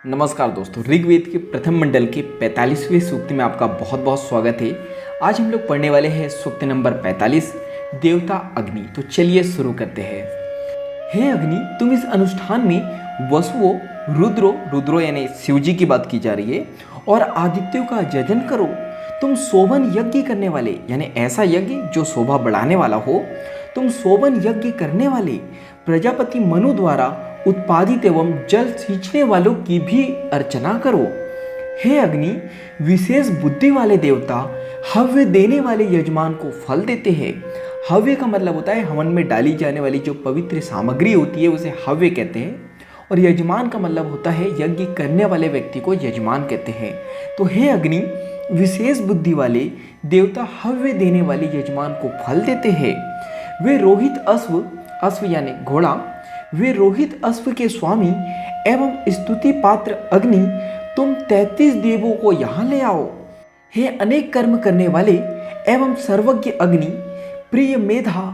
नमस्कार दोस्तों, ऋग्वेद के प्रथम मंडल के 45वें सूक्त में आपका बहुत बहुत स्वागत है। आज हम लोग पढ़ने वाले हैं सूक्त नंबर 45, देवता अग्नि। तो चलिए शुरू करते हैं। हे अग्नि, तुम इस अनुष्ठान में वसुओं, रुद्रो यानी शिव जी की बात की जा रही है, और आदित्यों का यजन करो। तुम शोभन यज्ञ करने वाले यानी ऐसा यज्ञ जो शोभा बढ़ाने वाला हो, तुम शोभन यज्ञ करने वाले प्रजापति मनु द्वारा उत्पादित एवं जल सींचने वालों की भी अर्चना करो। हे अग्नि, विशेष बुद्धि वाले देवता हव्य देने वाले यजमान को फल देते हैं। हव्य का मतलब होता है हवन में डाली जाने वाली जो पवित्र सामग्री होती है उसे हव्य कहते हैं, और यजमान का मतलब होता है यज्ञ करने वाले व्यक्ति को यजमान कहते हैं। तो हे अग्नि, विशेष बुद्धि वाले देवता हव्य देने वाले यजमान को फल देते हैं। वे रोहित अश्व यानी घोड़ा, वे रोहित अश्व के स्वामी एवं स्तुति पात्र अग्नि, तुम 33 देवों को यहाँ ले आओ। हे अनेक कर्म करने वाले एवं सर्वज्ञ अग्नि, प्रिय मेधा,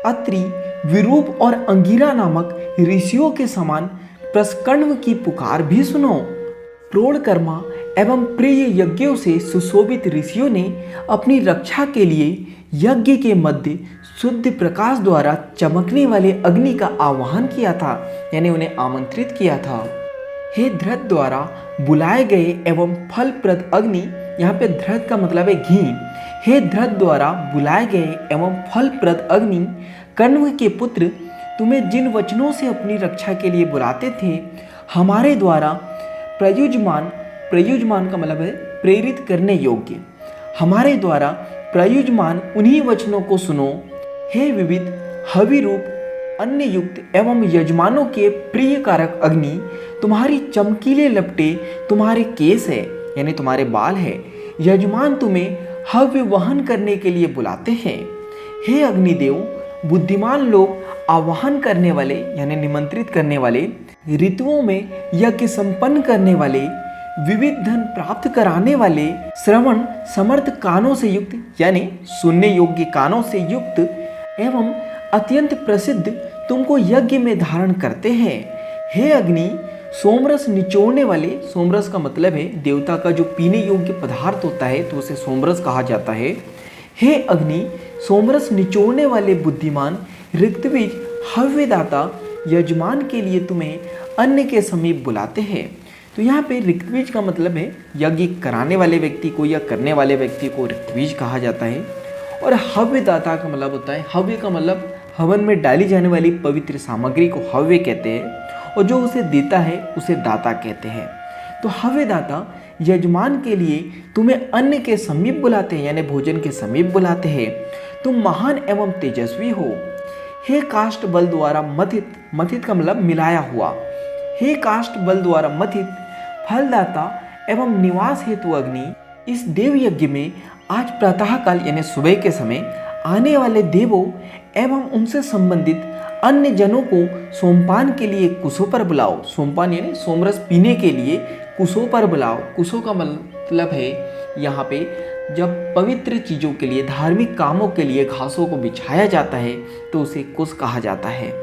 अत्रि, विरूप और अंगिरा नामक ऋषियों के समान प्रस्कण्व की पुकार भी सुनो। प्रोढ़कर्मा एवं प्रिय यज्ञों से सुशोभित ऋषियों ने अपनी रक्षा के लिए यज्ञ के मध्य शुद्ध प्रकाश द्वारा चमकने वाले अग्नि का आह्वान किया था, यानी उन्हें आमंत्रित किया था। हे धृत द्वारा बुलाए गए एवं फलप्रद अग्नि, यहाँ पे धृत का मतलब है घी। हे धृत द्वारा बुलाए गए एवं फलप्रद अग्नि, कण्व के पुत्र, तुम्हें जिन वचनों से अपनी रक्षा के लिए बुलाते थे, हमारे द्वारा प्रयुज्यमान का मतलब है प्रेरित करने योग्य, हमारे द्वारा प्रयुज्यमान उन्हीं वचनों को सुनो। हे विविध हवि रूप अन्य युक्त एवं यजमानों के प्रिय कारक अग्नि, तुम्हारी चमकीले लपटे तुम्हारे केस है यानी तुम्हारे बाल है। यजमान तुम्हें हव्य वहन करने के लिए बुलाते हैं। हे अग्निदेव, बुद्धिमान लोग आह्वान करने वाले यानी निमंत्रित करने वाले, ऋतुओं में यज्ञ संपन्न करने वाले, विविध धन प्राप्त कराने वाले, श्रवण समर्थ कानों से युक्त यानी सुनने योग्य कानों से युक्त एवं अत्यंत प्रसिद्ध तुमको यज्ञ में धारण करते हैं। हे अग्नि, सोमरस निचोड़ने वाले, सोमरस का मतलब है देवता का जो पीने योग्य पदार्थ होता है तो उसे सोमरस कहा जाता है। हे अग्नि, सोमरस निचोड़ने वाले बुद्धिमान ऋत्विज हव्यदाता यजमान के लिए तुम्हें अन्य के समीप बुलाते हैं। तो यहाँ पे ऋत्विज का मतलब है यज्ञ कराने वाले व्यक्ति को या करने वाले व्यक्ति को ऋत्विज कहा जाता है। और हव्यदाता का मतलब होता है, हव्य का मतलब हवन में डाली जाने वाली पवित्र सामग्री को हव्य कहते हैं, और जो उसे देता है उसे दाता कहते हैं। तो हव्यदाता यजमान के लिए तुम्हें अन्न के समीप बुलाते हैं यानी भोजन के समीप बुलाते हैं। तुम महान एवं तेजस्वी हो। हे काष्ठ बल द्वारा मथित का मतलब मिलाया हुआ, हे काष्ठ बल द्वारा मथित फलदाता एवं निवास हेतु अग्नि, इस देव यज्ञ में आज प्रातःकाल यानी सुबह के समय आने वाले देवों एवं उनसे संबंधित अन्य जनों को सोमपान के लिए कुशों पर बुलाओ। सोमपान यानी सोमरस पीने के लिए कुशों पर बुलाओ। कुशों का मतलब है यहाँ पे जब पवित्र चीज़ों के लिए, धार्मिक कामों के लिए घासों को बिछाया जाता है तो उसे कुश कहा जाता है।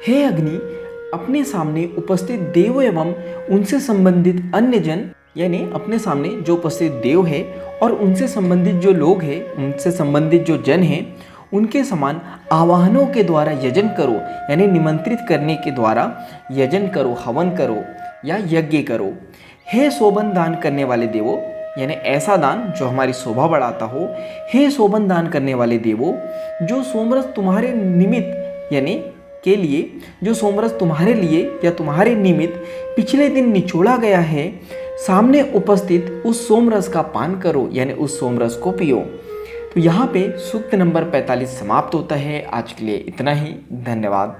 हे अग्नि, अपने सामने उपस्थित देव एवं उनसे संबंधित अन्य जन यानी अपने सामने जो उपस्थित देव है और उनसे संबंधित जो लोग हैं, उनसे संबंधित जो जन हैं, उनके समान आवाहनों के द्वारा यजन करो यानी निमंत्रित करने के द्वारा यजन करो, हवन करो या यज्ञ करो। हे शोभन दान करने वाले देवों यानी ऐसा दान जो हमारी शोभा बढ़ाता हो। हे शोभन दान करने वाले देवों, जो सोमरस तुम्हारे निमित्त यानी के लिए, जो सोमरस तुम्हारे लिए या तुम्हारे निमित्त पिछले दिन निचोड़ा गया है, सामने उपस्थित उस सोमरस का पान करो यानी उस सोमरस को पियो। तो यहाँ पे सूक्त नंबर 45 समाप्त होता है। आज के लिए इतना ही। धन्यवाद।